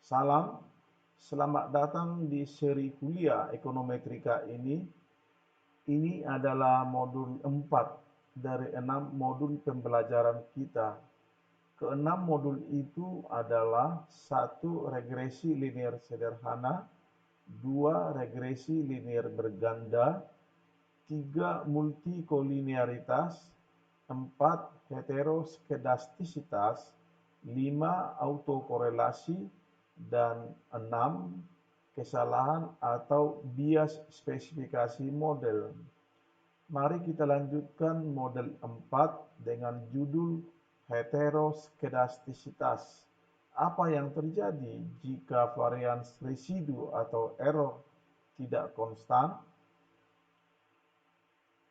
Salam, selamat datang di seri kuliah Ekonometrika ini. Ini adalah modul 4 dari 6 modul pembelajaran kita. Keenam modul itu adalah 1. Regresi linear sederhana, 2. Regresi linear berganda, 3. Multikolinearitas, 4. Heteroskedastisitas, 5. Autokorelasi, dan 6. Kesalahan atau bias spesifikasi model. Mari kita lanjutkan model 4 dengan judul heteroskedastisitas. Apa yang terjadi jika varians residu atau error tidak konstan?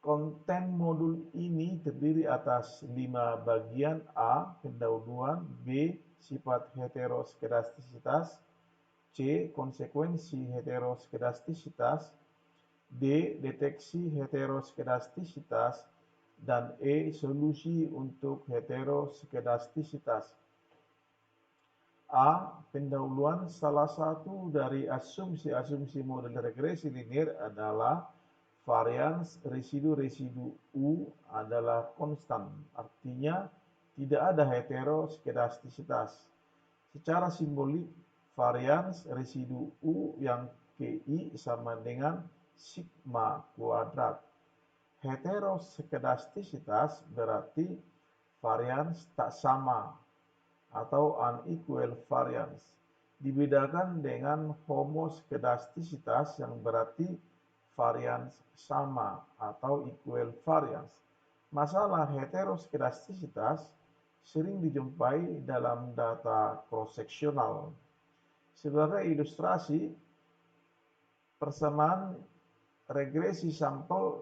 Konten modul ini terdiri atas 5 bagian: A. Pendahuluan, B. Sifat heteroskedastisitas, C. Konsekuensi heteroskedastisitas, D. Deteksi heteroskedastisitas, dan E. Solusi untuk heteroskedastisitas. A. Pendahuluan. Salah satu dari asumsi-asumsi model regresi linear adalah varians residu-residu U adalah konstan, artinya tidak ada heteroskedastisitas. Secara simbolik, varians residu U yang KI sama dengan sigma kuadrat. Heteroskedastisitas berarti varians tak sama atau unequal variance. Dibedakan dengan homoskedastisitas yang berarti varians sama atau equal variance. Masalah heteroskedastisitas sering dijumpai dalam data cross-seksional. Sebagai ilustrasi, persamaan regresi sampel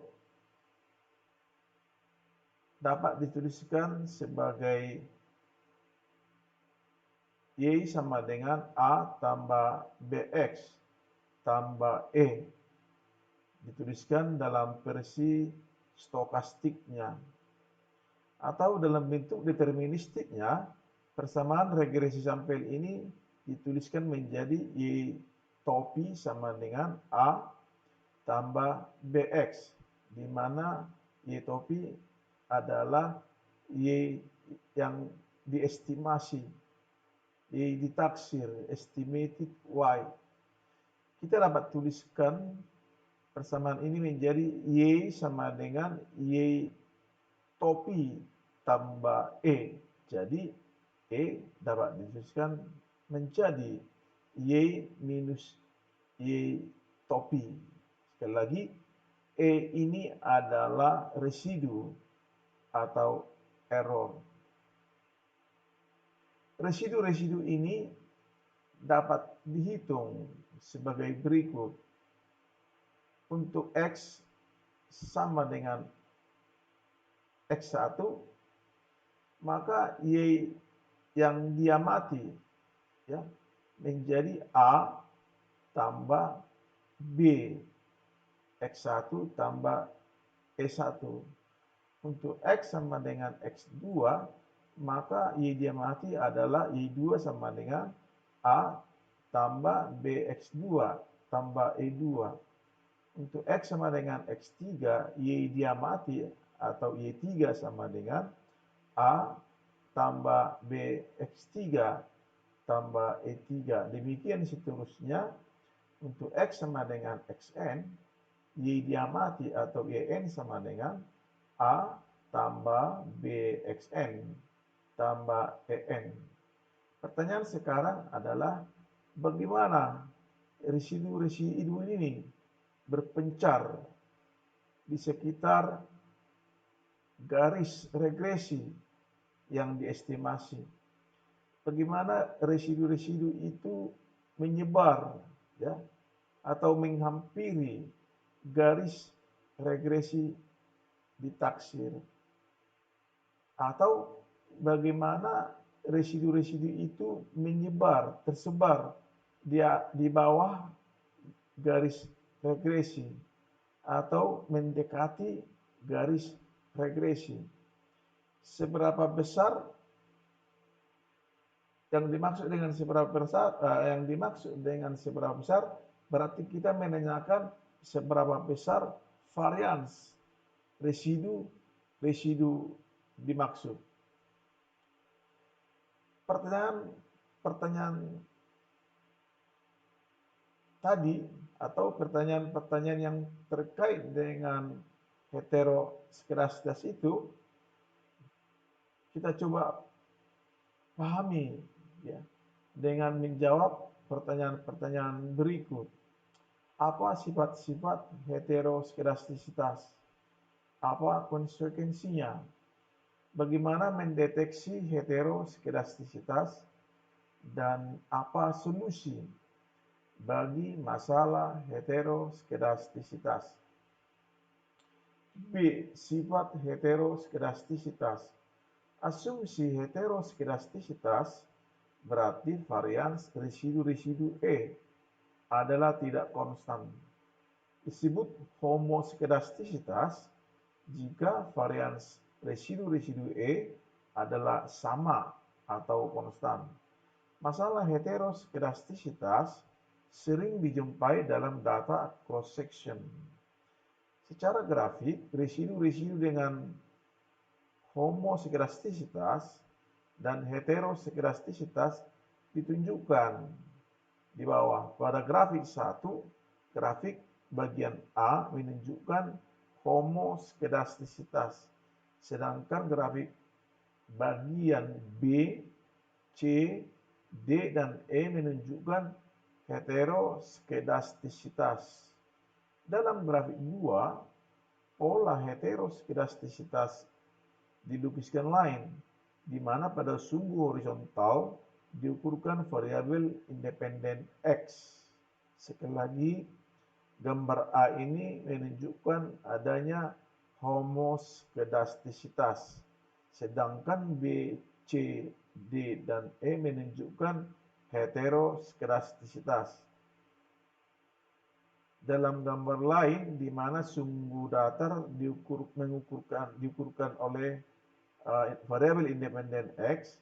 dapat dituliskan sebagai Y sama dengan A tambah BX tambah E. Dituliskan dalam versi stokastiknya. Atau dalam bentuk deterministiknya, persamaan regresi sampel ini dituliskan menjadi Y topi sama dengan A tambah BX, di mana Y topi adalah Y yang diestimasi, Y ditaksir, estimated Y. Kita dapat tuliskan persamaan ini menjadi Y sama dengan Y topi tambah E. Jadi E dapat dituliskan menjadi Y minus Y topi. Sekali lagi, E ini adalah residu atau error. Residu-residu ini dapat dihitung sebagai berikut. Untuk X sama dengan X1, maka Y yang diamati ya, menjadi A tambah B, X1 tambah E1. Untuk X sama dengan X2, maka Y diamati adalah Y2 sama dengan A tambah BX2 tambah E2. Untuk X sama dengan X3, Y diamati atau Y3 sama dengan A tambah BX3 tambah E3. Demikian seterusnya. Untuk X sama dengan Xn, Y diamati atau Yn sama dengan A tambah BXN tambah En. Pertanyaan sekarang adalah bagaimana residu-residu ini berpencar di sekitar garis regresi yang diestimasi. Bagaimana residu-residu itu menyebar ya, atau menghampiri garis regresi ditaksir, atau bagaimana residu-residu itu menyebar, tersebar di bawah garis regresi atau mendekati garis regresi. Seberapa besar Yang dimaksud dengan seberapa besar, berarti kita menanyakan seberapa besar varians residu dimaksud. Pertanyaan tadi atau pertanyaan-pertanyaan yang terkait dengan heteroskedasitas itu kita coba pahami ya dengan menjawab pertanyaan-pertanyaan berikut. Apa sifat-sifat heteroskedastisitas? Apa konsekuensinya? Bagaimana mendeteksi heteroskedastisitas dan apa solusi bagi masalah heteroskedastisitas? B. Sifat heteroskedastisitas. Asumsi heteroskedastisitas berarti varians residu-residu E adalah tidak konstan. Disebut homoskedastisitas jika varians residu-residu E adalah sama atau konstan. Masalah heteroskedastisitas sering dijumpai dalam data cross-section. Secara grafik, residu-residu dengan homoskedastisitas dan heteroskedastisitas ditunjukkan di bawah. Pada grafik 1, grafik bagian A menunjukkan homoskedastisitas, sedangkan grafik bagian B, C, D, dan E menunjukkan heteroskedastisitas. Dalam grafik 2, pola heteroskedastisitas dilukiskan lain, di mana pada sumbu horizontal diukurkan variabel independen X. Sekali lagi, gambar A ini menunjukkan adanya homoskedastisitas, sedangkan B, C, D, dan E menunjukkan heteroskedastisitas. Dalam gambar lain, di mana sumbu datar diukurkan oleh variabel independen X,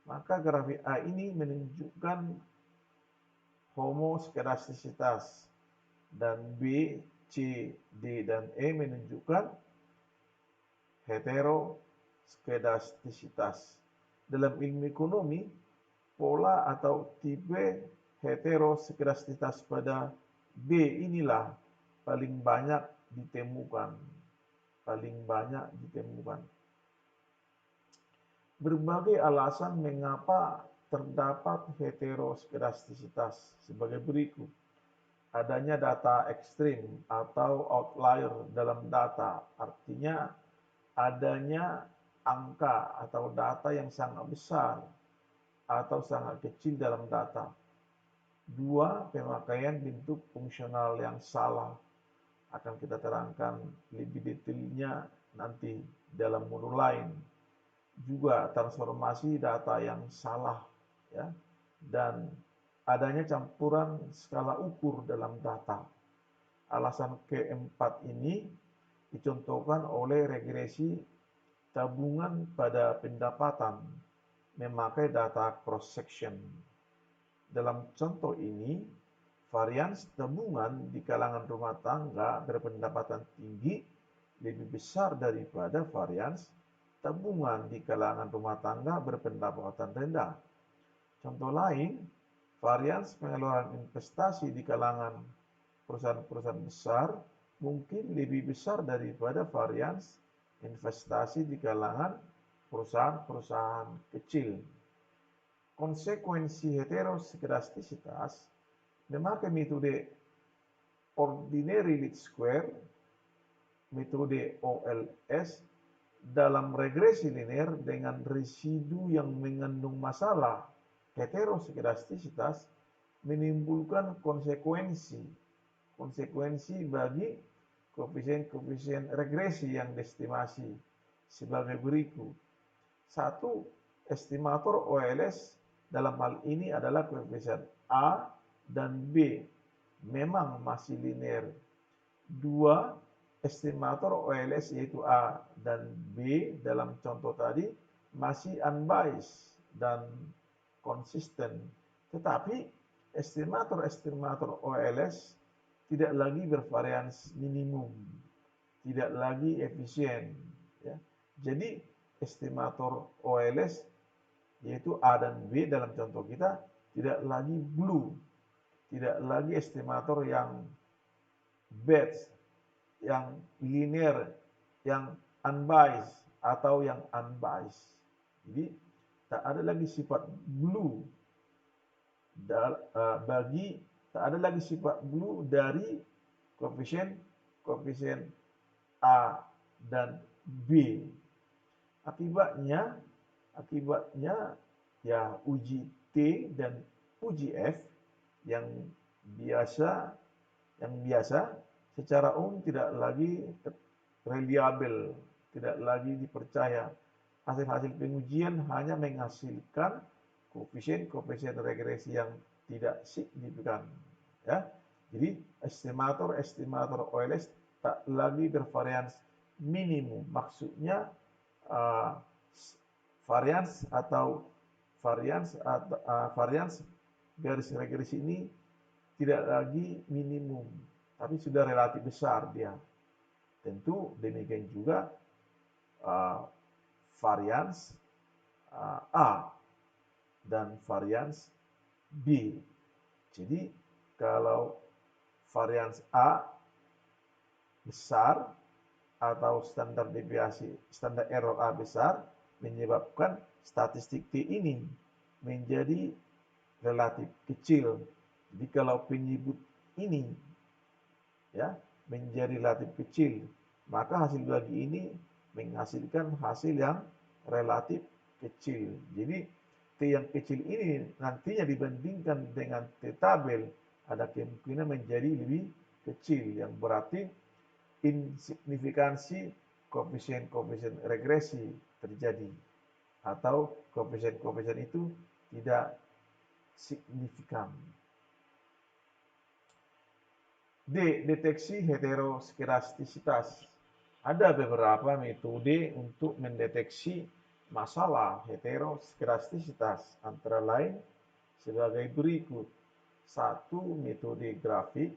maka grafik A ini menunjukkan homoskedastisitas dan B, C, D, dan E menunjukkan heteroskedastisitas. Dalam ilmu ekonomi, pola atau tipe heteroskedastisitas pada B inilah paling banyak ditemukan. Berbagai alasan mengapa terdapat heteroskedastisitas sebagai berikut. Adanya data ekstrim atau outlier dalam data, artinya adanya angka atau data yang sangat besar atau sangat kecil dalam data. 2. Pemakaian bentuk fungsional yang salah. Akan kita terangkan lebih detailnya nanti dalam modul lain. Juga transformasi data yang salah, ya, dan adanya campuran skala ukur dalam data. Alasan keempat ini dicontohkan oleh regresi tabungan pada pendapatan memakai data cross-section. Dalam contoh ini, varians tabungan di kalangan rumah tangga berpendapatan tinggi lebih besar daripada varians tabungan di kalangan rumah tangga berpendapatan rendah. Contoh lain, varians pengeluaran investasi di kalangan perusahaan-perusahaan besar mungkin lebih besar daripada varians investasi di kalangan perusahaan-perusahaan kecil. Konsekuensi heteroskedastisitas memakai metode ordinary least square, metode OLS, dalam regresi linear dengan residu yang mengandung masalah heteroskedastisitas menimbulkan konsekuensi bagi koefisien regresi yang diestimasi sebagai berikut. 1. Estimator OLS dalam hal ini adalah koefisien A dan B memang masih linear. 2. Estimator OLS yaitu A dan B dalam contoh tadi masih unbiased dan konsisten. Tetapi estimator-estimator OLS tidak lagi bervarians minimum, tidak lagi efisien. Ya. Jadi estimator OLS yaitu A dan B dalam contoh kita tidak lagi blue, tidak lagi estimator yang batch, yang linear, yang unbiased atau yang unbiased. Jadi tak ada lagi sifat blue tak ada lagi sifat blue dari koefisien A dan B. Akibatnya ya uji T dan uji F yang biasa secara umum tidak lagi reliable, tidak lagi dipercaya. Hasil-hasil pengujian hanya menghasilkan koefisien regresi yang tidak signifikan. Ya. Jadi estimator OLS tak lagi bervarians minimum. Maksudnya varians garis regresi ini tidak lagi minimum, tapi sudah relatif besar dia. Tentu demikian juga varians A dan varians B. Jadi kalau varians A besar atau standar error A besar menyebabkan statistik T ini menjadi relatif kecil. Jadi kalau penyebut ini ya menjadi relatif kecil, maka hasil bagi ini menghasilkan hasil yang relatif kecil. Jadi T yang kecil ini nantinya dibandingkan dengan T tabel ada kemungkinan menjadi lebih kecil, yang berarti insignifikansi koefisien regresi terjadi atau koefisien itu tidak signifikan. D. Deteksi heteroskedastisitas. Ada beberapa metode untuk mendeteksi masalah heteroskedastisitas, antara lain sebagai berikut. 1. Metode grafik.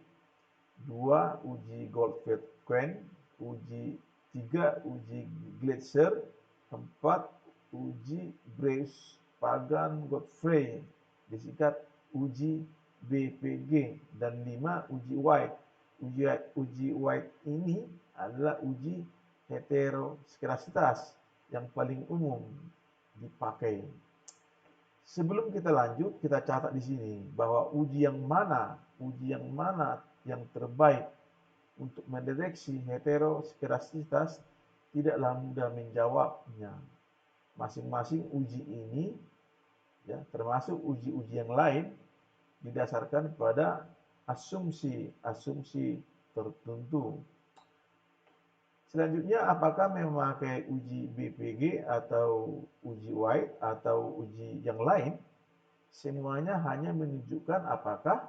2. Uji Goldfeld-Quine. 3. Uji Gleitzer. 4. Uji Braus-Pagan-Godfrey, disingkat uji BPG. Dan 5. Uji White. Uji White ini adalah uji heteroskedastisitas yang paling umum dipakai. Sebelum kita lanjut, kita catat di sini bahwa uji yang mana yang terbaik untuk mendeteksi heteroskedastisitas tidaklah mudah menjawabnya. Masing-masing uji ini ya, termasuk uji-uji yang lain didasarkan pada asumsi tertentu. Selanjutnya, apakah memakai uji BPG atau uji White atau uji yang lain, semuanya hanya menunjukkan apakah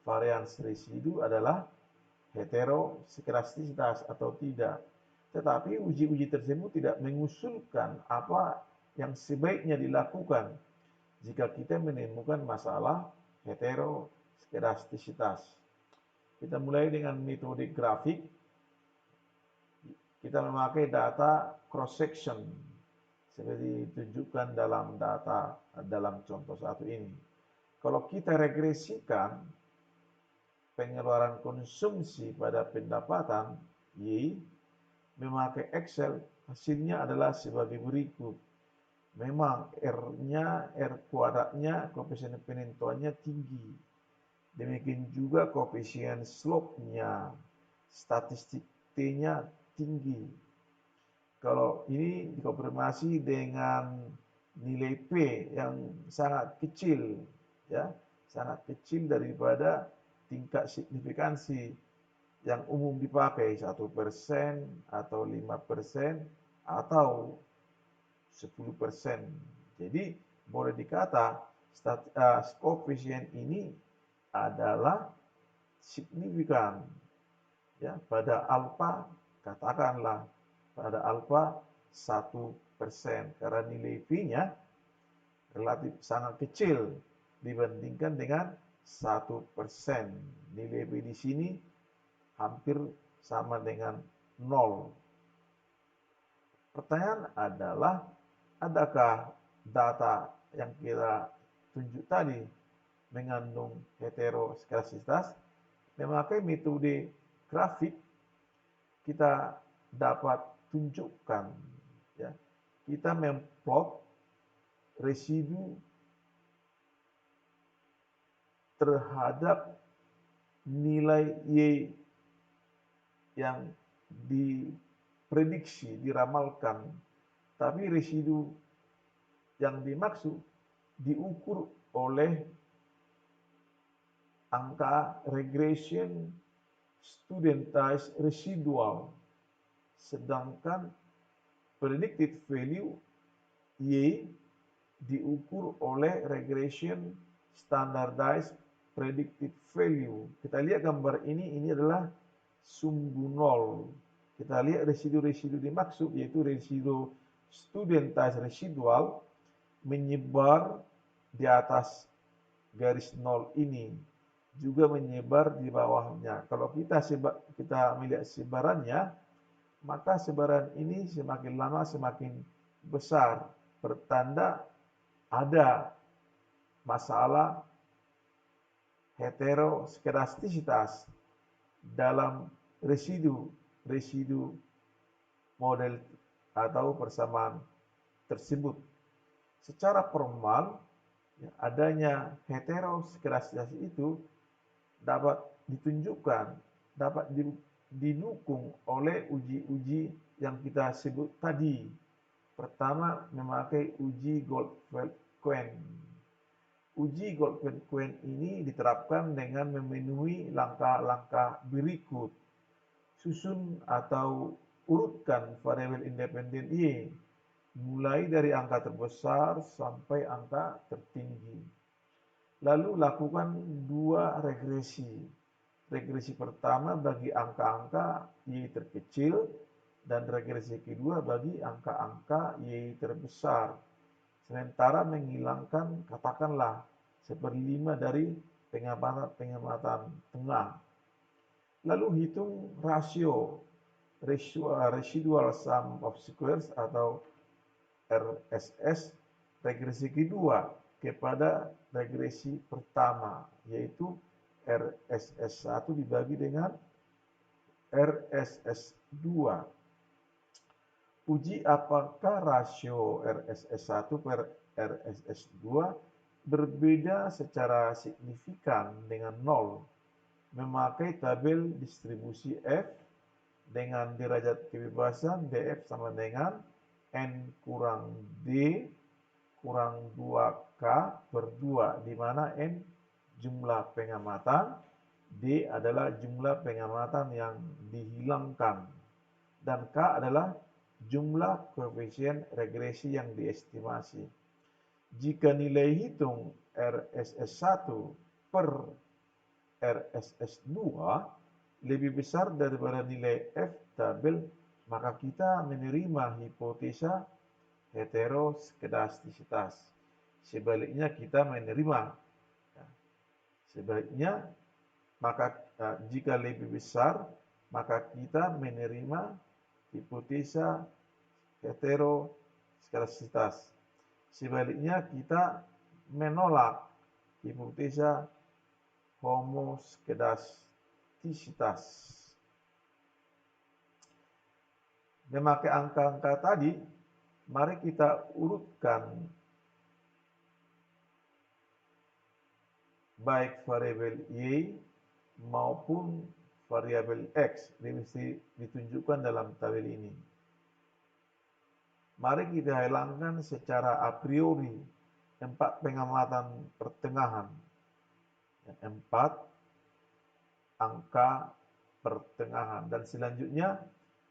varians residu adalah heteroskedastisitas atau tidak. Tetapi uji-uji tersebut tidak mengusulkan apa yang sebaiknya dilakukan jika kita menemukan masalah heteroskedastisitas. Kita mulai dengan metode grafik. Kita memakai data cross section seperti ditunjukkan dalam contoh satu ini. Kalau kita regresikan pengeluaran konsumsi pada pendapatan Y memakai Excel, hasilnya adalah sebagai berikut. Memang R kuadratnya, koefisien penentuannya tinggi. Demikian juga koefisien slope-nya, statistik T-nya tinggi. Kalau ini dikonfirmasi dengan nilai P yang sangat kecil, ya, sangat kecil daripada tingkat signifikansi yang umum dipakai 1% atau 5% atau 10%. Jadi boleh dikata koefisien ini adalah signifikan ya pada alfa, katakanlah pada alfa 1%, karena nilai V-nya relatif sangat kecil dibandingkan dengan 1%. Nilai P di sini hampir sama dengan 0. Pertanyaan adalah, adakah data yang kita tunjuk tadi mengandung heteroskedasitas? Memakai metode grafik kita dapat tunjukkan, ya. Kita memplot residu terhadap nilai Y yang diprediksi, diramalkan, tapi residu yang dimaksud diukur oleh angka regression studentized residual, sedangkan predicted value Y diukur oleh regression standardized predicted value. Kita lihat gambar ini adalah sumbu nol. Kita lihat residu-residu dimaksud, yaitu residu studentized residual menyebar di atas garis nol ini, juga menyebar di bawahnya. Kalau kita melihat sebarannya, maka sebaran ini semakin lama semakin besar, bertanda ada masalah heteroskedastisitas dalam residu model atau persamaan tersebut. Secara formal, adanya heteroskedastisitas itu dapat ditunjukkan, dapat didukung oleh uji-uji yang kita sebut tadi. Pertama, memakai uji Goldfeld-Quine. Uji Goldfeld-Quine ini diterapkan dengan memenuhi langkah-langkah berikut. Susun atau urutkan variabel independen Y, mulai dari angka terbesar sampai angka tertinggi. Lalu lakukan 2 regresi. Regresi pertama bagi angka-angka Y terkecil, dan regresi kedua bagi angka-angka Y terbesar. Sementara menghilangkan katakanlah 1/5 dari pengamatan tengah. Lalu hitung rasio residual sum of squares atau RSS regresi kedua kepada regresi pertama, yaitu RSS1 dibagi dengan RSS2. Uji apakah rasio RSS1 per RSS2 berbeda secara signifikan dengan 0. Memakai tabel distribusi F dengan derajat kebebasan df sama dengan N kurang D kurang 2K per 2, di mana N jumlah pengamatan, D adalah jumlah pengamatan yang dihilangkan, dan K adalah jumlah koefisien regresi yang diestimasi. Jika nilai hitung RSS1 per RSS2 lebih besar daripada nilai F tabel, maka kita menerima hipotesa heteroskedastisitas. Sebaliknya kita menerima, jika lebih besar, maka kita menerima hipotesa heteroskedastisitas. Sebaliknya kita menolak hipotesa homoskedastisitas. Memakai angka-angka tadi, mari kita urutkan baik variabel Y maupun variabel X, ditunjukkan dalam tabel ini. Mari kita hilangkan secara a priori 4 pengamatan pertengahan, 4 angka pertengahan, dan selanjutnya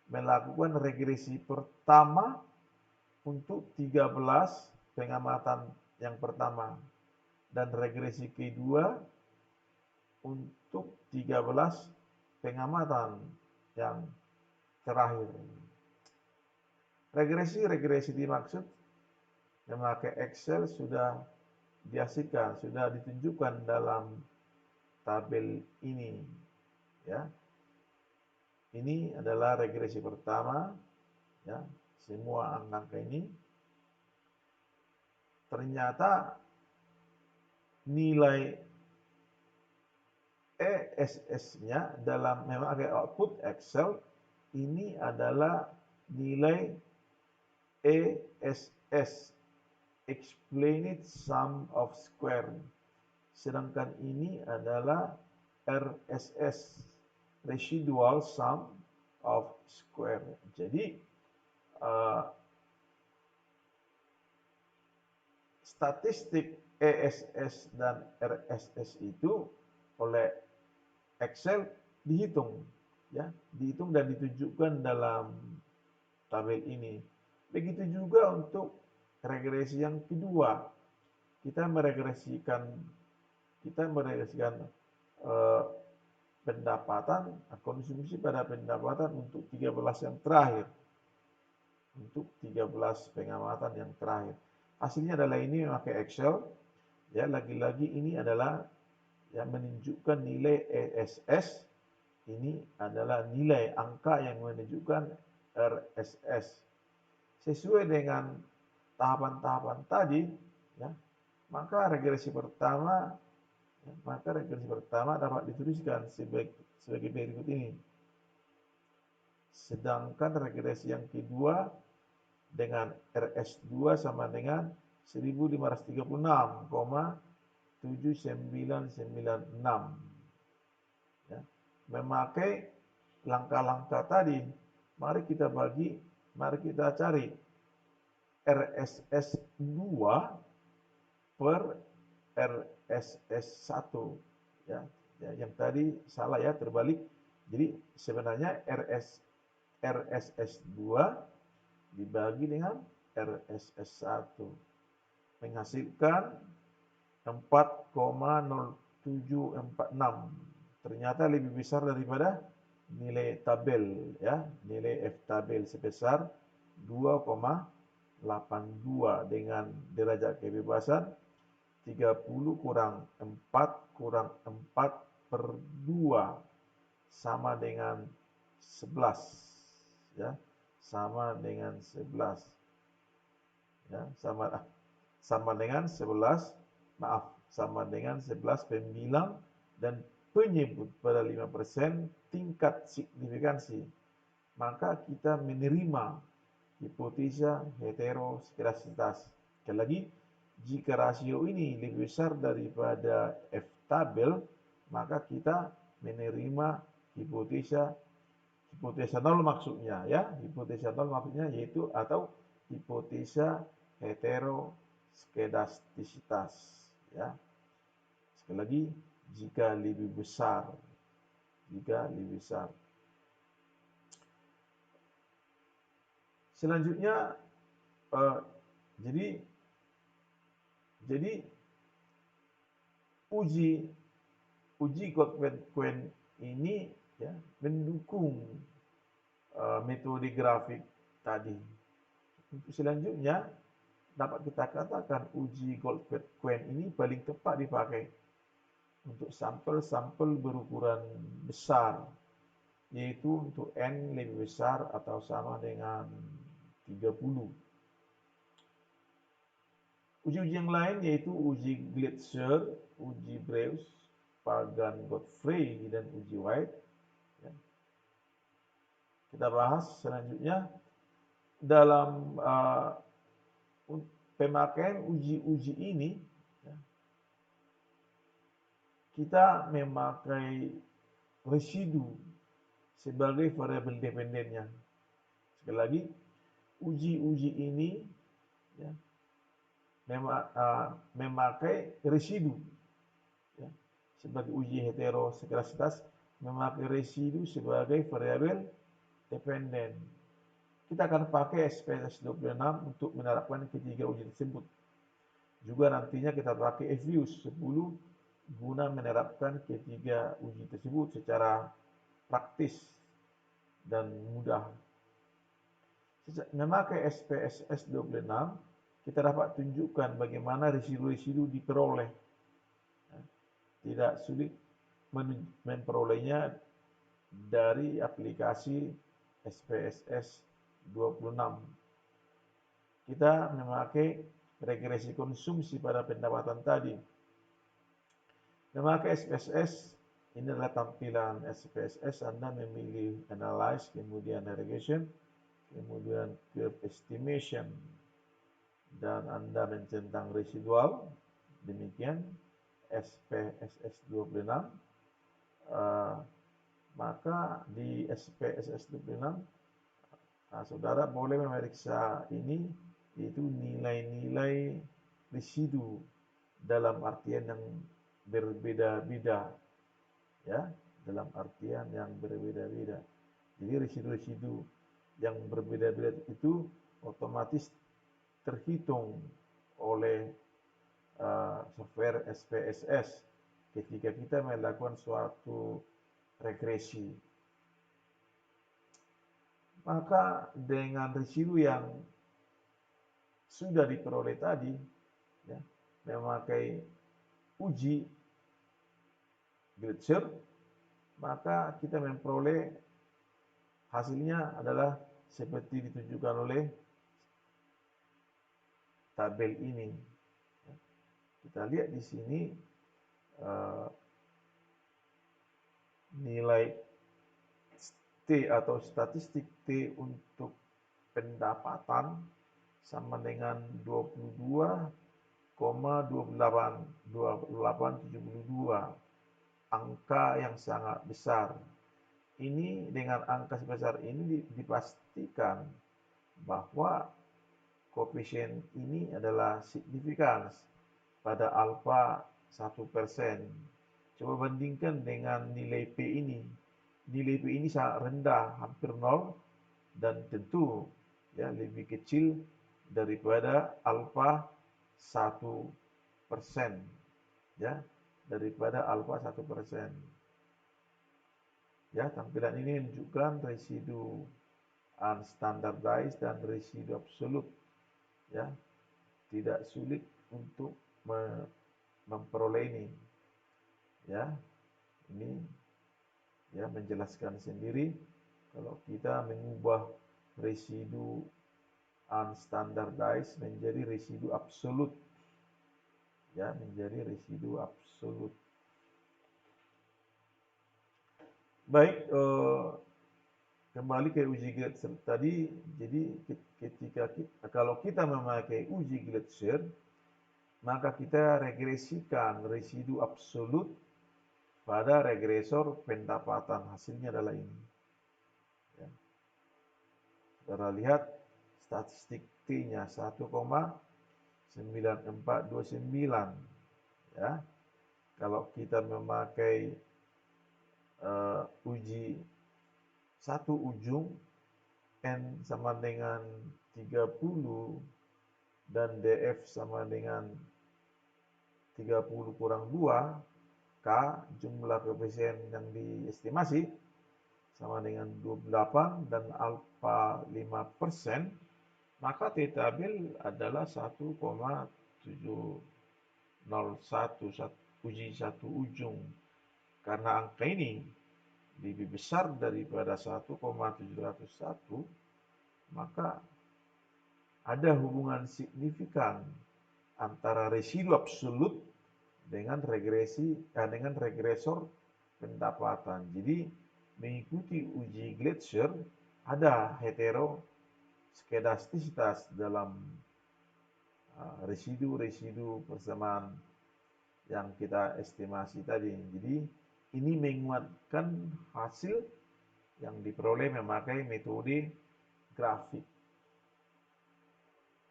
melakukan regresi pertama untuk 13 pengamatan yang pertama, dan regresi kedua untuk 13 pengamatan yang terakhir. Regresi dimaksud memakai Excel sudah dihasilkan, sudah ditunjukkan dalam tabel ini, ya. Ini adalah regresi pertama, ya. Semua angka ini ternyata nilai ESS-nya dalam memakai output Excel ini adalah nilai ESS, Explained Sum of Square. Sedangkan ini adalah RSS, Residual Sum of Square. Jadi statistik ESS dan RSS itu oleh Excel dihitung, ya, dihitung dan ditunjukkan dalam tabel ini. Begitu juga untuk regresi yang kedua, kita meregresikan pendapatan konsumsi pada pendapatan untuk 13 yang terakhir, untuk 13 pengamatan yang terakhir. Hasilnya adalah ini memakai Excel, ya, lagi-lagi ini adalah yang menunjukkan nilai ESS, ini adalah nilai angka yang menunjukkan RSS. Sesuai dengan tahapan-tahapan tadi, ya, maka regresi pertama dapat dituliskan sebagai berikut ini. Sedangkan regresi yang kedua dengan RS2 sama dengan 1536,7996. Ya. Memakai langkah-langkah tadi, mari kita cari RSS2 per RSS1. Ya, yang tadi salah, ya, terbalik. Jadi sebenarnya RSS2 dibagi dengan RSS1 menghasilkan 4,0746. Ternyata lebih besar daripada nilai tabel, ya, nilai F tabel sebesar 2,82 dengan derajat kebebasan 30 kurang 4 kurang 4 per 2 sama dengan 11, ya, sama dengan 11, ya, sama dengan 11, sama dengan 11 pembilang dan penyebut pada 5% tingkat signifikansi. Maka kita menerima hipotesa heteroskedasitas. Sekali lagi, jika rasio ini lebih besar daripada F tabel, maka kita menerima hipotesa nol maksudnya, ya, hipotesa nol maksudnya yaitu atau hipotesa heteroskedastisitas, ya. Sekali lagi, jika lebih besar. Selanjutnya, jadi uji Goldman ini, ya, mendukung metode grafik tadi. Untuk selanjutnya dapat kita katakan uji Goldman ini paling tepat dipakai untuk sampel-sampel berukuran besar, yaitu untuk N lebih besar atau sama dengan 30. Uji-uji yang lain yaitu uji Gletser, uji Breus, Pagan Godfrey, dan uji White. Kita bahas selanjutnya dalam pemakaian uji-uji ini. Kita memakai residu sebagai variabel dependennya. Sekali lagi, uji-uji ini, ya, memakai residu, ya, sebagai uji heteroskedasitas, memakai residu sebagai variabel dependen. Kita akan pakai SPSS 26 untuk menerapkan ketiga uji tersebut. Juga nantinya kita pakai FViews 10 guna menerapkan ketiga uji tersebut secara praktis dan mudah. Memakai SPSS 26 kita dapat tunjukkan bagaimana residu-residu diperoleh. Tidak sulit memperolehnya dari aplikasi SPSS 26. Kita memakai regresi konsumsi pada pendapatan tadi. Memakai SPSS, ini adalah tampilan SPSS. Anda memilih Analyze, kemudian Regression, kemudian Curve Estimation, dan Anda mencentang residual. Demikian SPSS 26. Maka di SPSS 26, saudara boleh memeriksa ini, yaitu nilai-nilai residu dalam artian yang berbeda-beda, ya, dalam artian yang berbeda-beda. Jadi residu-residu yang berbeda-beda itu otomatis terhitung oleh software SPSS ketika kita melakukan suatu regresi. Maka dengan residu yang sudah diperoleh tadi, ya, memakai uji Gletser, maka kita memperoleh hasilnya adalah seperti ditunjukkan oleh tabel ini. Kita lihat di sini nilai T atau statistik T untuk pendapatan sama dengan 22,2872, angka yang sangat besar. Ini dengan angka sebesar ini dipastikan bahwa koefisien ini adalah signifikan pada alfa 1%. Coba bandingkan dengan nilai P ini. Nilai P ini sangat rendah, hampir 0, dan tentu ya lebih kecil daripada alfa 1%, ya, daripada alfa 1%. Ya, tampilan ini menunjukkan residu unstandardized dan residu absolut. Ya, tidak sulit untuk memperoleh ini. Ya, ini ya menjelaskan sendiri kalau kita mengubah residu unstandardized menjadi residu absolut, ya, menjadi residu absolut. Baik, kembali ke uji Gletser tadi. Jadi kalau kita memakai uji Gletser, maka kita regresikan residu absolut pada regresor pendapatan. Hasilnya adalah ini. Ya. Saudara lihat statistik T-nya 1,9429. Ya. Kalau kita memakai uji satu ujung, N sama dengan 30 dan DF sama dengan 30 kurang 2, K, jumlah koefisien yang diestimasi, sama dengan 28 dan alfa 5%, maka T tabel adalah 1,701, uji satu ujung. Karena angka ini lebih besar daripada 1,701, maka ada hubungan signifikan antara residu absolut dengan regresor pendapatan. Jadi mengikuti uji Gletser ada heteroskedastisitas dalam residu-residu persamaan yang kita estimasi tadi. Jadi ini menguatkan hasil yang diperoleh memakai metode grafik.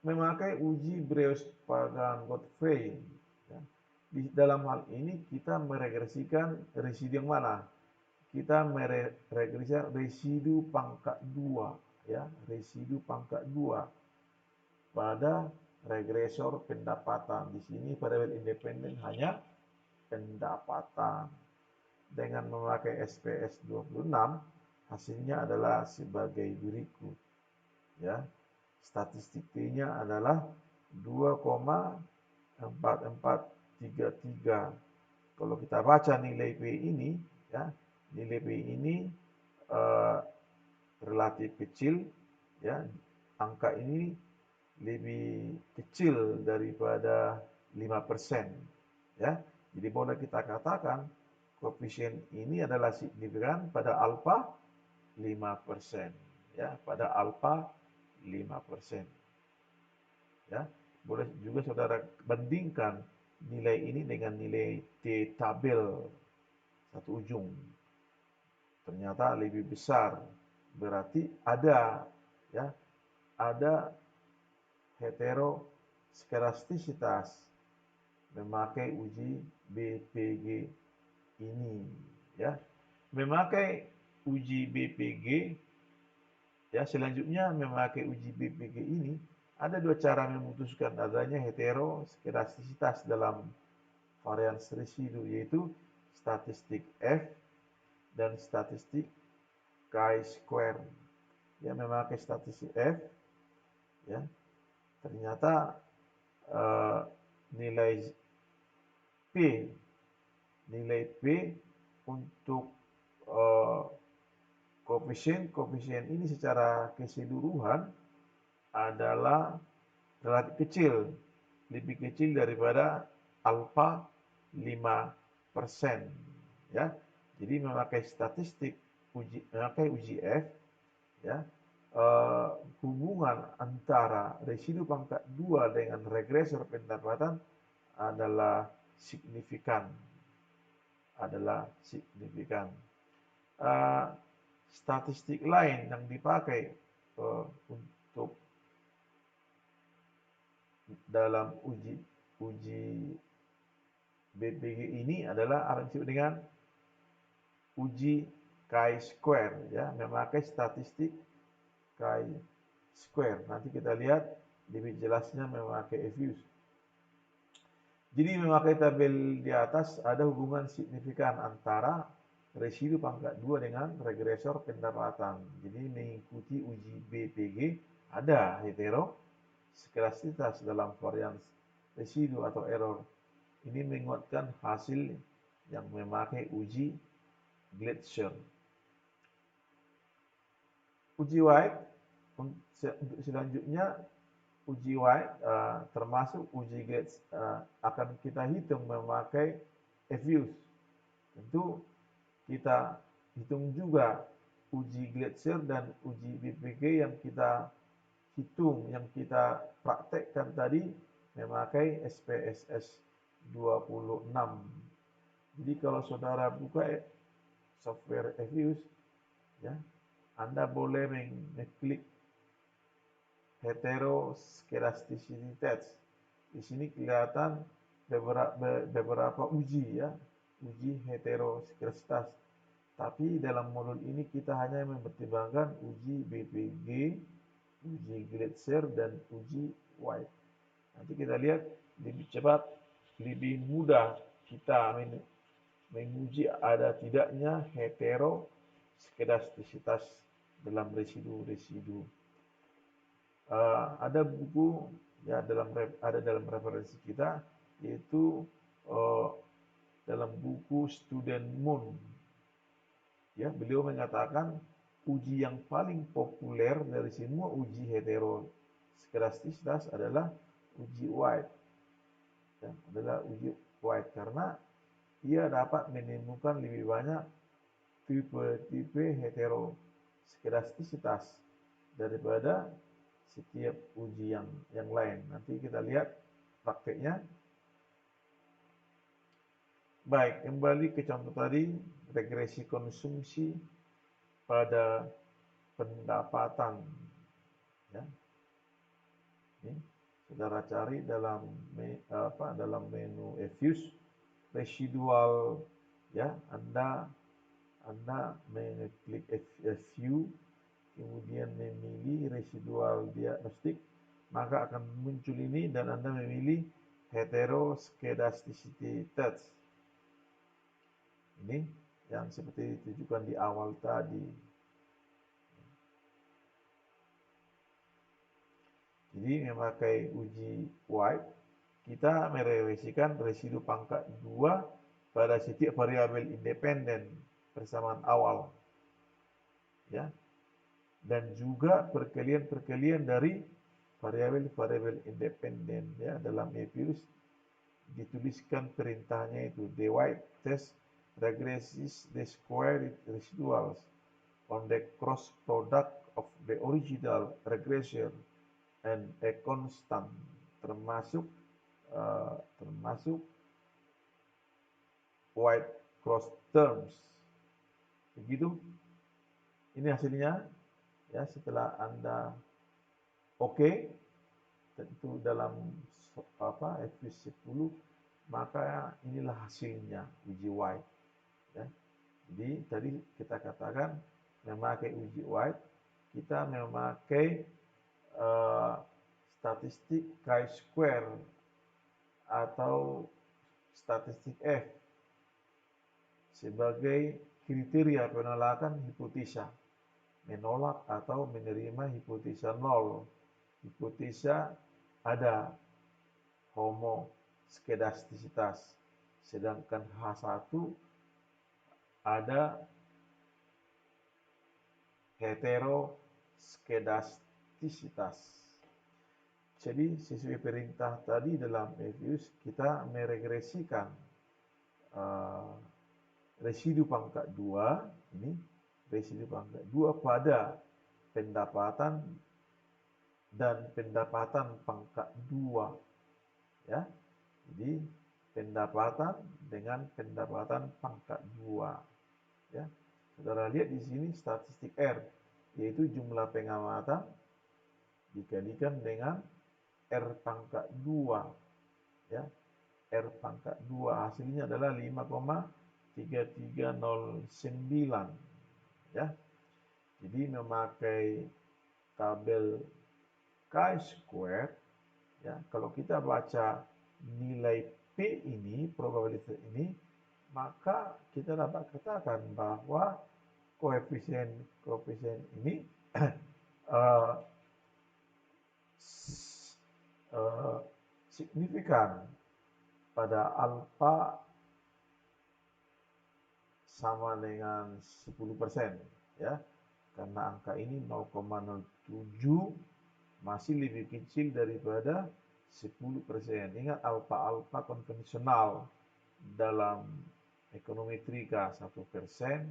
Memakai uji Breuer-Pagan-Godfrey. Ya. Di dalam hal ini kita meregresikan residu yang mana? Kita meregresikan residu pangkat 2, ya, residu pangkat 2 pada regresor pendapatan. Di sini variabel independen hanya pendapatan. Dengan memakai SPS 26, hasilnya adalah sebagai berikut. Ya. Statistik T-nya adalah 2,4433. Kalau kita baca nilai P ini, ya, nilai P ini uh, relatif kecil, ya, angka ini lebih kecil daripada 5%, ya. Jadi boleh kita katakan koefisien ini adalah signifikan pada alfa 5%, ya, pada alfa 5%. Ya, boleh juga saudara bandingkan nilai ini dengan nilai T tabel satu ujung. Ternyata lebih besar, berarti ada, ya, ada heteroskedastisitas memakai uji BPG ini, ya. Memakai uji BPG, ya, selanjutnya memakai uji BPG ini ada dua cara memutuskan adanya heteroskedastisitas dalam varians residu, yaitu statistik F dan statistik chi-square. Ya, memakai statistik F, ya, ternyata nilai P untuk koefisien ini secara keseluruhan adalah relatif kecil, lebih kecil daripada alfa 5%, ya. Jadi memakai uji F, ya, hubungan antara residu pangkat 2 dengan regresor pendapatan adalah signifikan. Statistik lain yang dipakai untuk dalam uji BPG ini adalah apa yang disebut dengan uji chi-square, ya, memakai statistik chi-square. Nanti kita lihat lebih jelasnya memakai Fuse. Jadi memakai tabel di atas ada hubungan signifikan antara residu pangkat 2 dengan regresor pendapatan. Jadi mengikuti uji BPG ada heteroskedastisitas dalam varians residu atau error. Ini menguatkan hasil yang memakai uji Gleiser. Uji White untuk selanjutnya, uji White termasuk uji Gleiser akan kita hitung memakai Fuse. Tentu kita hitung juga uji Gleiser dan uji BPG yang kita hitung, yang kita praktekkan tadi memakai SPSS 26. Jadi kalau saudara buka software Fuse, ya, Anda boleh mengklik heteroskedasticitas. Di sini kelihatan beberapa uji, ya, uji heteroskedastisitas. Tapi dalam modul ini kita hanya mempertimbangkan uji BPG, uji Gleiser, dan uji White. Nanti kita lihat lebih cepat, lebih mudah kita menguji ada tidaknya heteroskedastisitas dalam residu-residu. Ada buku, ya, ada dalam referensi kita, yaitu dalam buku Student Moon, ya, beliau mengatakan uji yang paling populer dari semua uji heteroskedastisitas adalah uji White, ya, karena ia dapat menemukan lebih banyak tipe-tipe heteroskedastisitas daripada setiap uji yang lain. Nanti kita lihat prakteknya. Baik, kembali ke contoh tadi, regresi konsumsi pada pendapatan, ya. Ini saudara cari dalam menu Fuse residual, ya, Anda mengklik View, kemudian memilih residual diagnostik, maka akan muncul ini dan Anda memilih heteroskedasticitas. Ini yang seperti ditunjukkan di awal tadi. Jadi Jadi memakai uji White, kita meregresikan residu pangkat 2 pada setiap variabel independen persamaan awal, ya, dan juga perkalian-perkalian dari variabel-variabel independen, ya. Dalam Epius dituliskan perintahnya itu the White test regresses the square residuals on the cross product of the original regression and a constant, termasuk White cross terms. Begitu. Ini hasilnya, ya. Setelah Anda oke, tentu dalam Epius 10, maka inilah hasilnya uji White, ya. Jadi tadi kita katakan memakai uji White, kita memakai statistik chi-square atau statistik F sebagai kriteria penolakan hipotesa, menolak atau menerima hipotesa nol, hipotesa ada homoskedastisitas, sedangkan H1 ada heteroskedastisitas. Jadi sesuai perintah tadi dalam Epius, kita meregresikan residu pangkat 2 ini, residu pangkat 2 pada pendapatan dan pendapatan pangkat 2, ya. Jadi pendapatan dengan pendapatan pangkat 2, ya. Saudara lihat di sini statistik R, yaitu jumlah pengamatan dikalikan dengan R pangkat 2, ya. R pangkat 2 hasilnya adalah 5,3309, ya. Jadi memakai tabel chi-square, ya. Kalau kita baca nilai P ini, probabilitas ini, maka kita dapat katakan bahwa koefisien ini signifikan pada alfa sama dengan 10%, ya. Karena angka ini 0,07 masih lebih kecil daripada 10%. Ingat, alfa-alfa konvensional dalam ekonometrika 1%,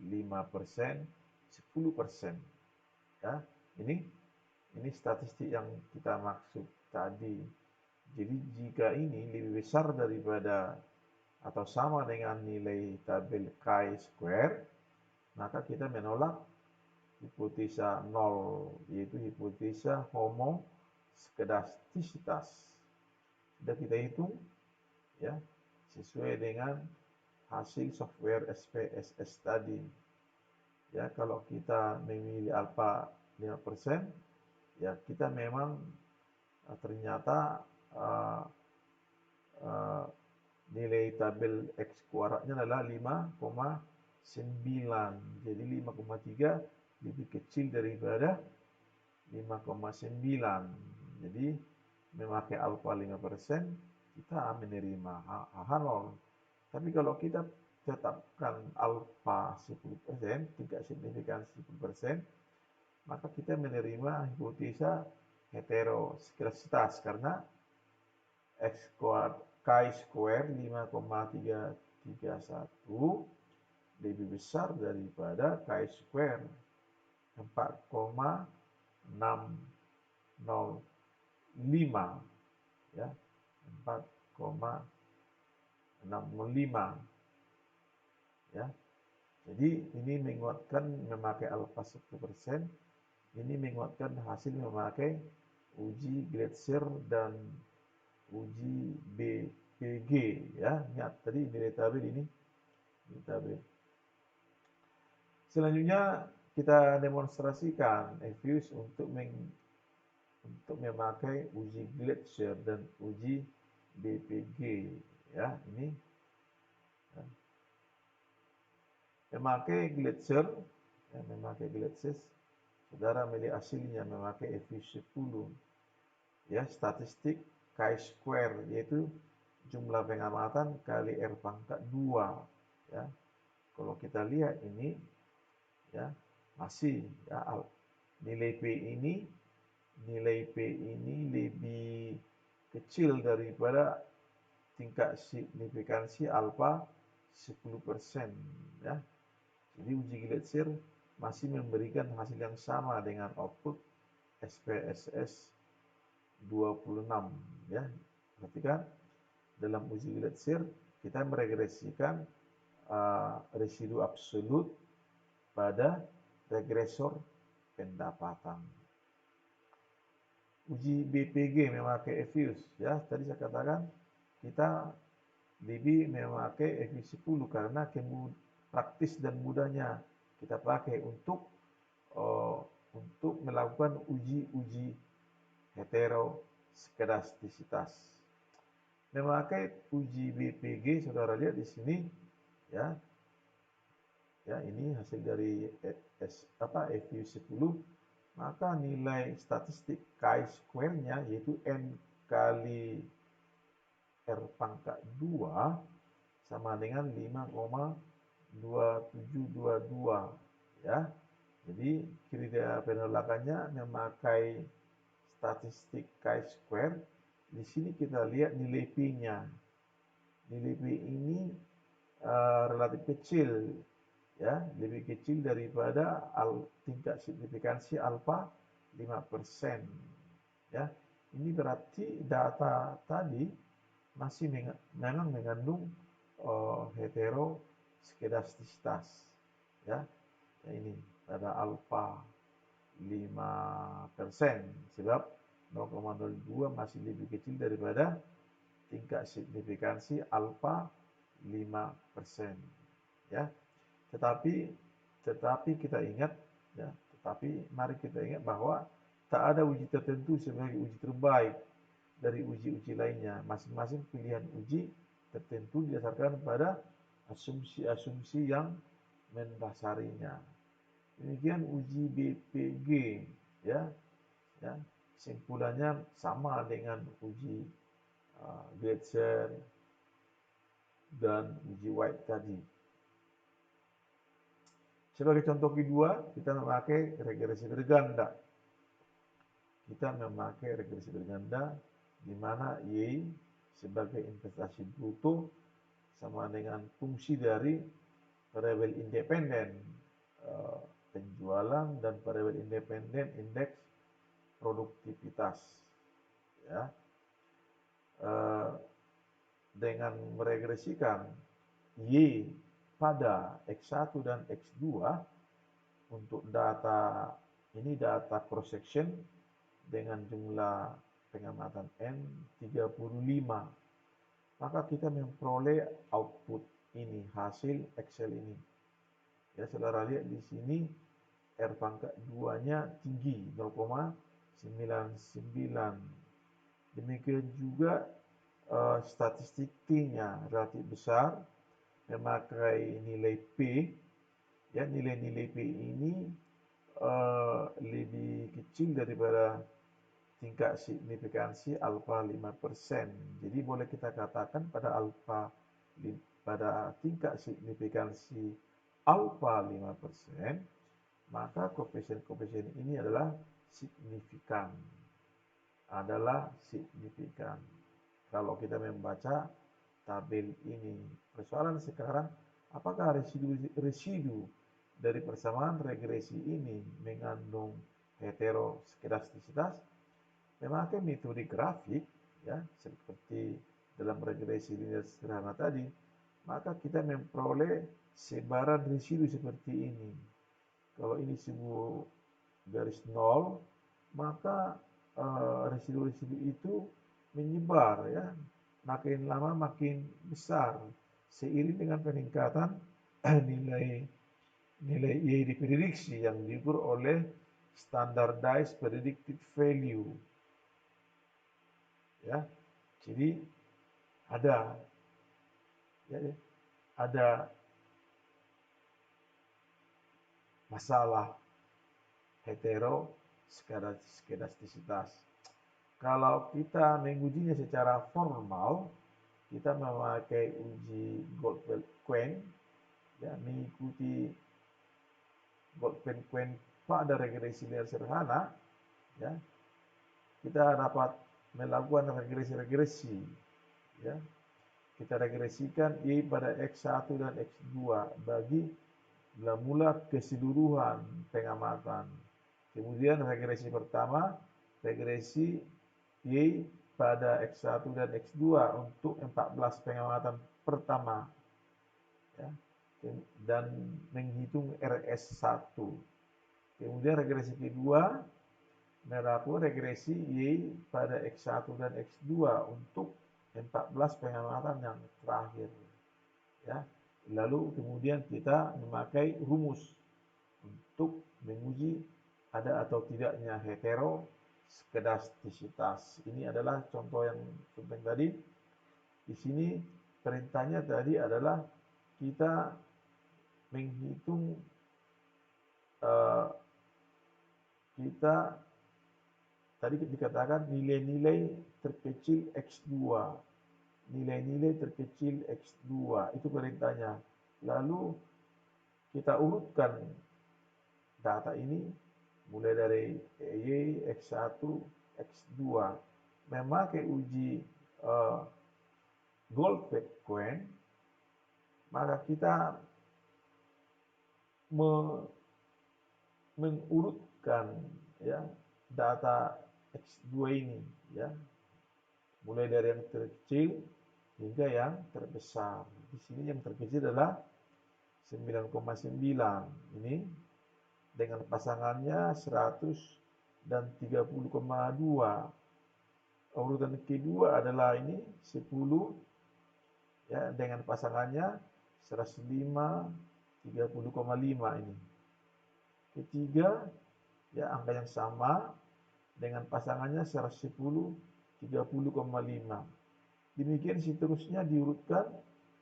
5%, 10%. Ya, ini statistik yang kita maksud tadi. Jadi jika ini lebih besar daripada atau sama dengan nilai tabel chi-square, maka kita menolak hipotesa nol, yaitu hipotesa homoskedastisitas. Sudah kita hitung, ya, sesuai dengan hasil software SPSS tadi. Ya, kalau kita memilih alfa 5%, ya kita memang ternyata nilai tabel X kuadratnya adalah 5,9. Jadi 5,3 lebih kecil daripada 5,9. Jadi memakai alfa 5%, kita menerima H0. Tapi kalau kita tetapkan alfa 10%, tidak signifikan 10%, maka kita menerima hipotesa heteroskedastisitas karena chi-square 5,331 lebih besar daripada chi-square 4,605, ya, 4,605, ya. Jadi ini menguatkan memakai alfa 10%, ini menguatkan hasil memakai uji Gletser dan uji BPG, ya. Ingat tadi nilai tabel ini, nilai tabel. Selanjutnya kita demonstrasikan Epius untuk memakai uji Gletser dan uji BPG, ya. Ini memakai Gletser, ya, memakai Gletser, saudara melihat hasilnya memakai Epius 10. ya statistik chi-square, yaitu jumlah pengamatan kali R pangkat 2, ya. Kalau kita lihat ini, ya, masih ya, nilai P ini lebih kecil daripada tingkat signifikansi alfa 10%, ya. Jadi uji Gletser masih memberikan hasil yang sama dengan output SPSS 26, ya. Perhatikan dalam uji Gletser kita meregresikan residu absolut pada regresor pendapatan. Uji BPG memakai EFUSE, ya. Tadi saya katakan kita lebih memakai EFUSE 10 karena praktis dan mudahnya kita pakai untuk melakukan uji heteroskedastisitas. Memakai uji BPG, saudara lihat di sini, ya. Ya, ini hasil dari EFUSE 10, maka nilai statistik chi-square-nya yaitu N kali R pangkat 2 sama dengan 5,2722, ya. Jadi kriteria penolakannya memakai statistik chi-square. Di sini kita lihat nilai P-nya. Nilai P ini relatif kecil, ya, lebih kecil daripada tingkat signifikansi alfa 5%, ya. Ini berarti data tadi masih memang mengandung heteroskedastisitas, ya. Ya, ini pada alfa 5%, sebab 0,02 masih lebih kecil daripada tingkat signifikansi alfa 5%, ya. Tetapi kita ingat, ya, mari kita ingat bahwa tak ada uji tertentu sebagai uji terbaik dari uji-uji lainnya. Masing-masing pilihan uji tertentu didasarkan pada asumsi-asumsi yang mendasarinya. Demikian uji BPG, ya. Kesimpulannya sama dengan uji Gletser dan uji White tadi. Sebagai contoh kedua, kita memakai regresi berganda. Di mana Y sebagai investasi bruto sama dengan fungsi dari variabel independen penjualan dan variabel independen indeks produktivitas, ya. Dengan meregresikan Y pada X1 dan X2 untuk data cross section dengan jumlah pengamatan N 35, maka kita memperoleh output ini, hasil Excel ini. Ya, saudara lihat di sini R pangkat 2-nya tinggi 0,99. Demikian juga statistik T-nya relatif besar, memakai nilai P, ya. Nilai-nilai P ini lebih kecil daripada tingkat signifikansi alfa 5%. Jadi boleh kita katakan pada tingkat signifikansi alfa 5%, maka koefisien ini adalah signifikan. Kalau kita membaca tabel ini, persoalan sekarang, apakah residu dari persamaan regresi ini mengandung heteroskedastisitas? Memakai metode grafik, ya, seperti dalam regresi linear sederhana tadi, maka kita memperoleh sebaran residu seperti ini. Kalau ini sebuah garis 0, maka residu-residu itu menyebar, ya, makin lama makin besar seiring dengan peningkatan nilai Y diprediksi yang diukur oleh standardized predicted value, ya. Jadi ada masalah heteroskedastisitas. Kalau kita mengujinya secara formal, kita memakai uji Goldberg-Quine, ya, mengikuti Goldberg-Quine pada regresi linear sederhana, ya, kita dapat melakukan regresi-regresi, ya. Kita regresikan Y pada X1 dan X2 bagi mula keseluruhan pengamatan. Kemudian regresi pertama, regresi Y pada X1 dan X2 untuk 14 pengamatan pertama, ya, dan menghitung RS1. Kemudian regresi kedua, melakukan regresi Y pada X1 dan X2 untuk 14 pengamatan yang terakhir, ya. Lalu kemudian kita memakai rumus untuk menguji ada atau tidaknya heteroskedastisitas. Ini adalah contoh yang penting tadi. Di sini perintahnya tadi adalah kita menghitung kita tadi dikatakan nilai-nilai terkecil X2, nilai-nilai terkecil X2, itu perintahnya. Lalu kita urutkan data ini mulai dari Y, X1, X2, memakai uji Goldberg-Quine, maka kita mengurutkan, ya, data X2 ini, ya, mulai dari yang terkecil hingga yang terbesar. Di sini yang terkecil adalah 9,9 ini dengan pasangannya 100 dan 30,2. Urutan kedua adalah ini 10, ya, dengan pasangannya 105, 30,5 ini. Ketiga, ya, angka yang sama dengan pasangannya 110, 30,5. Demikian seterusnya diurutkan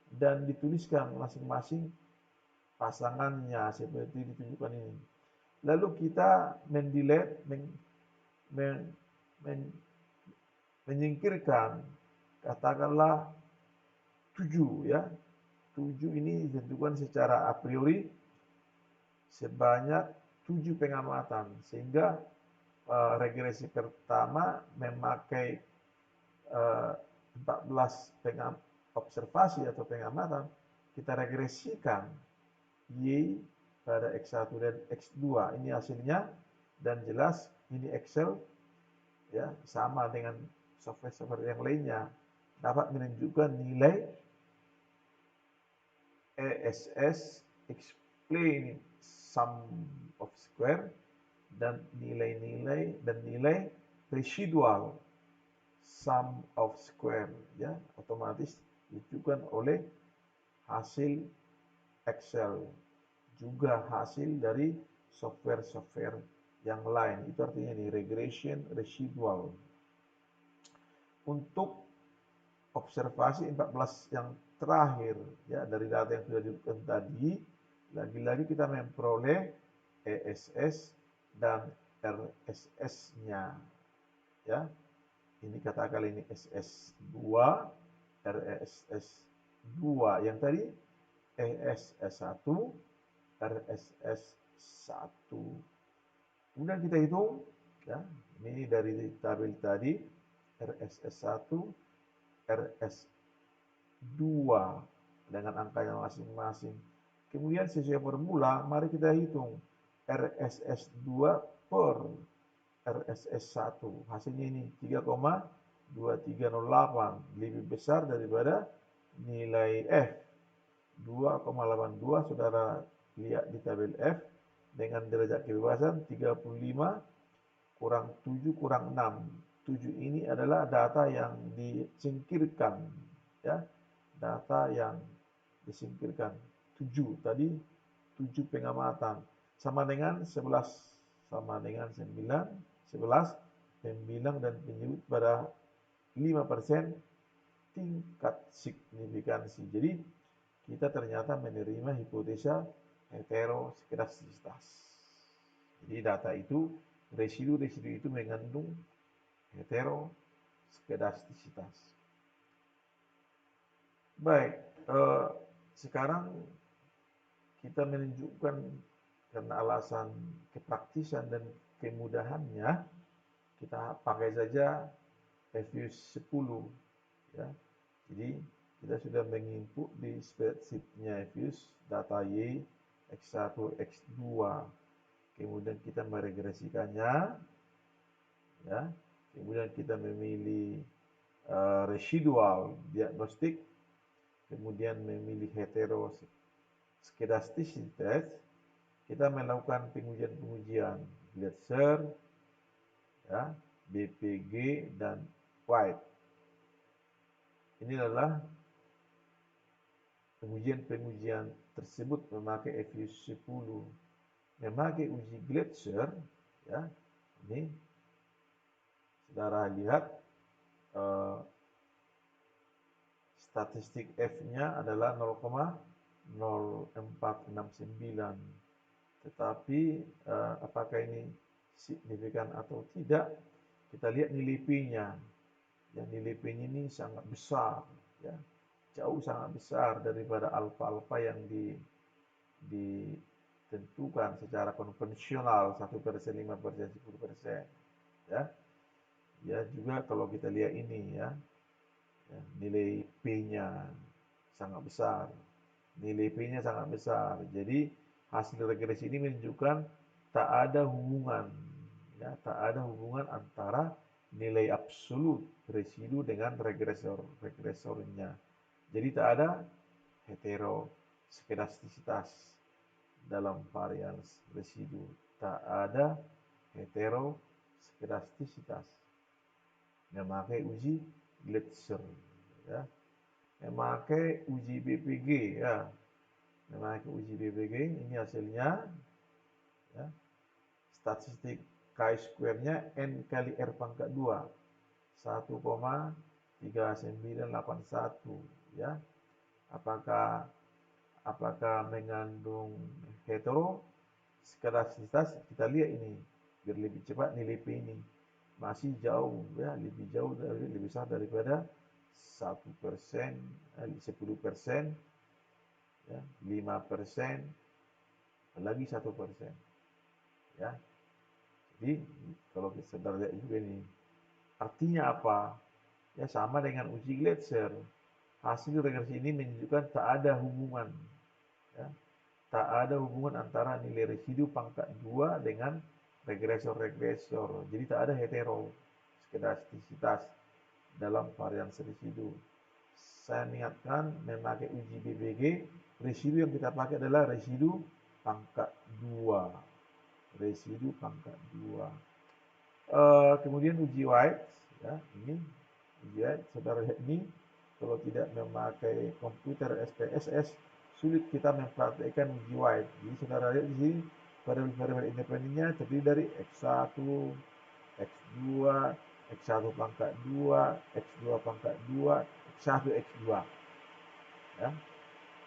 dan dituliskan masing-masing pasangannya seperti ditunjukkan ini. Lalu kita menyingkirkan katakanlah 7, ya. 7 ini ditentukan secara a priori sebanyak 7 pengamatan, sehingga regresi pertama memakai 14 observasi atau pengamatan, kita regresikan Y pada X1 dan X2. Ini hasilnya, dan jelas ini Excel, ya, sama dengan software-software yang lainnya, dapat menunjukkan nilai ESS, explain sum of square, dan nilai-nilai dan nilai residual sum of square, ya, otomatis ditunjukkan oleh hasil Excel, juga hasil dari software-software yang lain. Itu artinya ini regression residual. Untuk observasi 14 yang terakhir, ya, dari data yang sudah diurutkan tadi, lagi-lagi kita memperoleh ESS dan RSS-nya, ya. Ini katakan ini SS2, RSS2, yang tadi ESS1, RSS1. Kemudian kita hitung, ya, ini dari tabel tadi, RSS1, RS2 dengan angkanya masing-masing. Kemudian sesuai formula, mari kita hitung RSS2 per RSS1. Hasilnya ini 3,2308, lebih besar daripada nilai F. 2,82 saudara lihat di tabel F, dengan derajat kebebasan 35 kurang 7 kurang 6. 7 ini adalah data yang disingkirkan, ya, data yang disingkirkan. 7 tadi 7 pengamatan sama dengan 11, sama dengan 9, 11 pembilang dan penyebut pada 5% tingkat signifikansi. Jadi kita ternyata menerima hipotesa heteroskedastisitas. Jadi data itu, residu-residu itu mengandung heteroskedastisitas. Baik, sekarang kita menunjukkan karena alasan kepraktisan dan kemudahannya, kita pakai saja Fuse 10 ya. Jadi kita sudah menginput di spreadsheet-nya Fuse data Y, X1, X2. Kemudian kita meregresikannya ya. Kemudian kita memilih residual diagnostik, kemudian memilih heteroskedastisitas. Kita melakukan pengujian-pengujian Gletser, ya, BPG dan White. Ini adalah pengujian-pengujian tersebut memakai Fuse 10, memakai uji Gletser, ya. Ini saudara lihat statistik F-nya adalah 0,0469. Tetapi apakah ini signifikan atau tidak? Kita lihat nilai P-nya. Yang nilai P-nya ini sangat besar, ya. Jauh sangat besar daripada alfa-alfa yang ditentukan secara konvensional 1%, 5%, 10%, ya. Ya juga kalau kita lihat ini ya, nilai P-nya sangat besar. Nilai P-nya sangat besar. Jadi hasil regresi ini menunjukkan tak ada hubungan, ya, tak ada hubungan antara nilai absolut residu dengan regresornya. Jadi tak ada heteroskedastisitas dalam varians residu. Tak ada heteroskedastisitas. Memakai uji Gletser, ya. Memakai uji BPG, ya. Memakai uji BPG, ini hasilnya, ya. Statistik chi-square-nya N kali R pangkat 2, 1,3981, ya. Apakah mengandung heteroskedastisitas? Kita lihat ini, biar lebih cepat nilai P ini. Masih jauh, ya, lebih jauh, lebih besar daripada 1%, 10%, ya, 5%, lagi 1%, ya. Jadi kalau kita lihat juga ini, artinya apa? Ya sama dengan uji Gletser. Hasil regresi ini menunjukkan tak ada hubungan, ya. Tak ada hubungan antara nilai residu pangkat 2 dengan regresor. Jadi tak ada heteroskedastisitas dalam varians residu. Saya ingatkan, memakai uji BPG, residu yang kita pakai adalah residu pangkat 2. Residu pangkat 2. Kemudian uji White, ya, ini uji White, saudara lihat ini, kalau tidak memakai komputer SPSS, sulit kita mempraktikkan uji White. Jadi saudara lihat di sini variabel independennya terdiri dari X1, X2, X1 pangkat 2, X2 pangkat 2, X1, X2. Ya.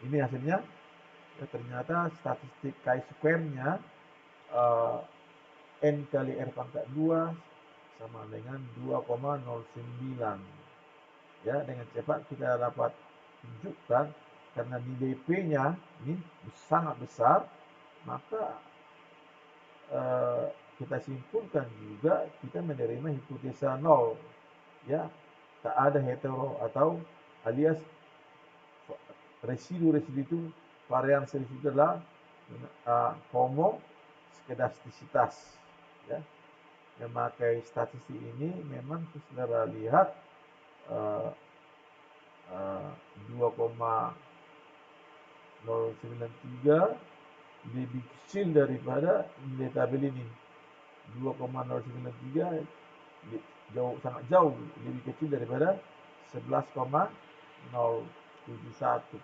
Ini hasilnya, ya, ternyata statistik chi-square-nya N kali R pangkat 2 sama dengan 2,09. Ya, dengan cepat kita dapat tunjukkan karena nilai P-nya ini sangat besar, maka kita simpulkan juga kita menerima hipotesa 0, ya, tak ada hetero atau alias residu itu, varians residu adalah homoskedastisitas, ya. Memakai statistik ini memang saudara lihat 2,093 lebih kecil daripada nilai tabel ini. 2,093 sangat jauh lebih kecil daripada 11,071.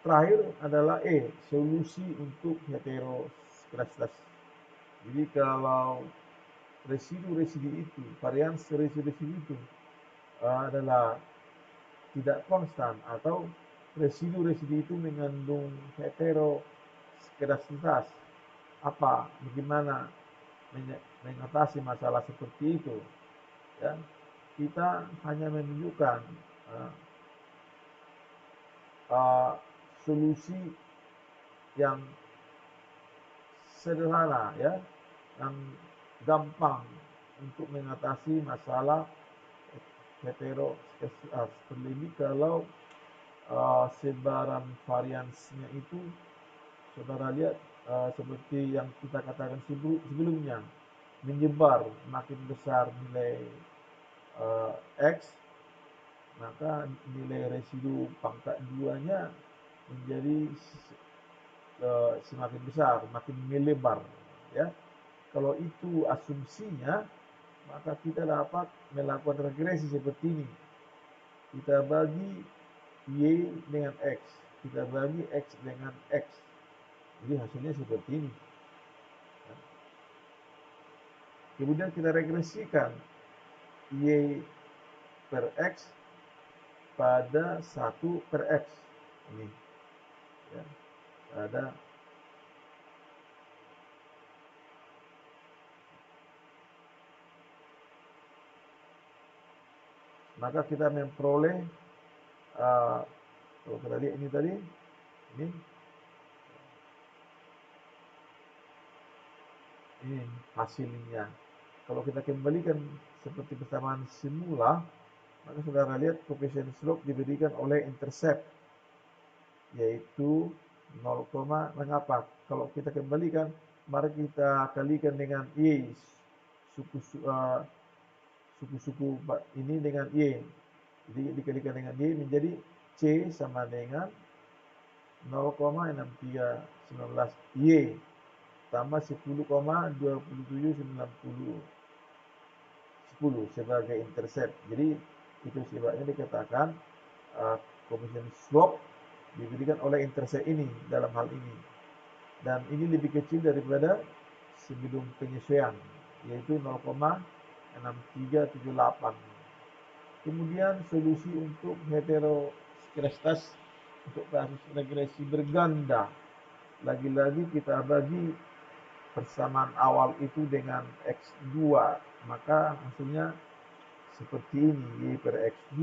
Terakhir adalah solusi untuk heteroskedastisitas. Jadi kalau residu itu, varians residu itu adalah tidak konstan atau residu itu mengandung heteroskedastisitas, bagaimana mengatasi masalah seperti itu. Ya, kita hanya menunjukkan solusi yang sederhana, ya, yang gampang untuk mengatasi masalah heteroseksualitas. Terlebih kalau sebaran variansinya itu, saudara lihat seperti yang kita katakan sebelumnya, menyebar makin besar nilai X, maka nilai residu pangkat 2-nya menjadi semakin besar, makin melebar, ya. Kalau itu asumsinya, maka kita dapat melakukan regresi seperti ini. Kita bagi Y dengan X, kita bagi X dengan X, jadi hasilnya seperti ini. Kemudian kita regresikan Y per X pada 1 per X. Ini, ya, ada maka kita memperoleh kalau kita lihat ini tadi, ini hasilnya. Kalau kita kembalikan seperti persamaan semula, maka saudara lihat koefisien slope diberikan oleh intercept, yaitu 0, mengapa? Kalau kita kembalikan, mari kita kalikan dengan Y, suku-suku ini dengan Y. Jadi dikalikan dengan Y menjadi C sama dengan 0,6319 Y tambah 10,2790 10 sebagai intercept. Jadi itu sebabnya dikatakan koefisien slope diberikan oleh intercept ini dalam hal ini. Dan ini lebih kecil daripada sebelum penyesuaian, yaitu 0,6378. Kemudian solusi untuk heteroseksualitas untuk kasus regresi berganda. Lagi-lagi kita bagi persamaan awal itu dengan X2, maka hasilnya seperti ini, Y per X2,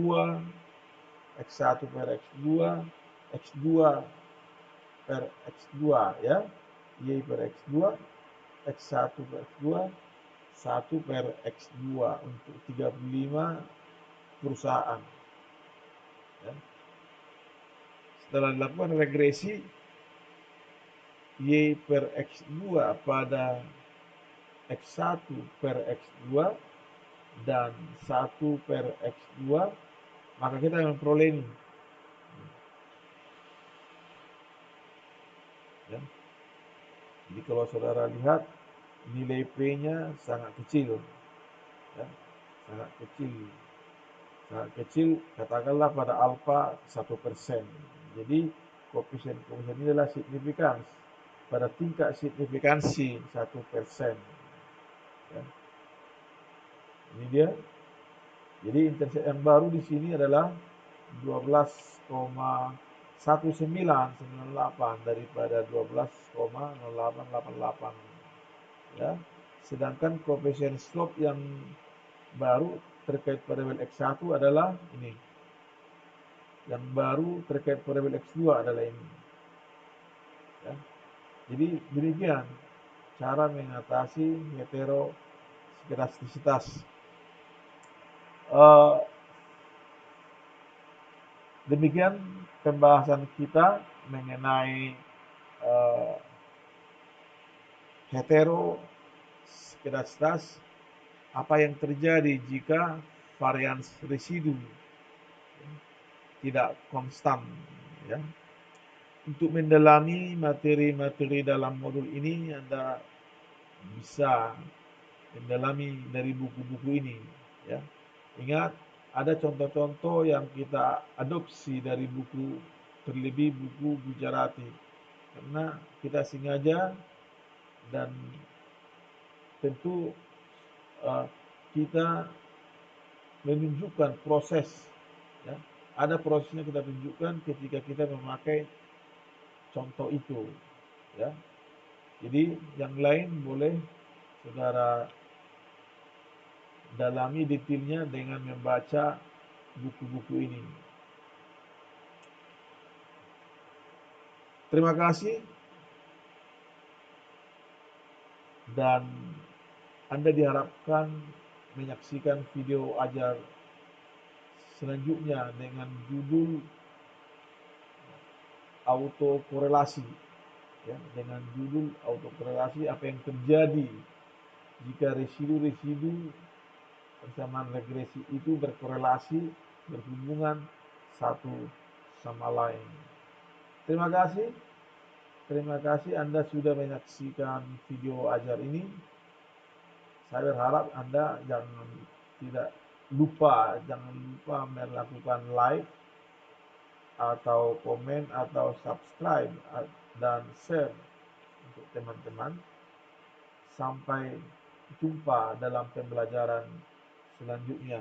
X1 per X2, X2 per X2, ya, Y per X2, X1 per X2, 1 per X2 untuk 35 perusahaan. Ya. Setelah dilakukan regresi Y per X2 pada X1 per X2 dan 1 per X2, maka kita memperoleh ini. Ya. Jadi kalau saudara lihat, nilai P-nya sangat kecil. Ya. Sangat kecil, katakanlah pada alfa 1%. Jadi koefisien ini adalah signifikan pada tingkat signifikansi 1%. Ya. Ini dia. Jadi intercept yang baru di sini adalah 12,1998 daripada 12,0888. Ya. Sedangkan koefisien slope yang baru terkait variabel X1 adalah ini. Yang baru terkait variabel X2 adalah ini. Ya. Jadi demikian cara mengatasi heteroseksualitas. Demikian pembahasan kita mengenai heteroseksualitas, apa yang terjadi jika varians residu tidak konstan. Ya. Untuk mendalami materi-materi dalam modul ini, Anda bisa mendalami dari buku-buku ini. Ya. Ingat, ada contoh-contoh yang kita adopsi dari buku, terlebih buku Gujarati, karena kita sengaja dan tentu kita menunjukkan proses. Ya. Ada prosesnya kita tunjukkan ketika kita memakai contoh itu. Ya. Jadi yang lain boleh saudara dalami detailnya dengan membaca buku-buku ini. Terima kasih, dan Anda diharapkan menyaksikan video ajar selanjutnya dengan judul autokorelasi, ya, dengan judul autokorelasi, apa yang terjadi jika residu-residu persamaan regresi itu berkorelasi, berhubungan satu sama lain. Terima kasih Anda sudah menyaksikan video ajar ini. Saya berharap Anda jangan lupa melakukan like atau komen atau subscribe dan share untuk teman-teman. Sampai jumpa dalam pembelajaran selanjutnya.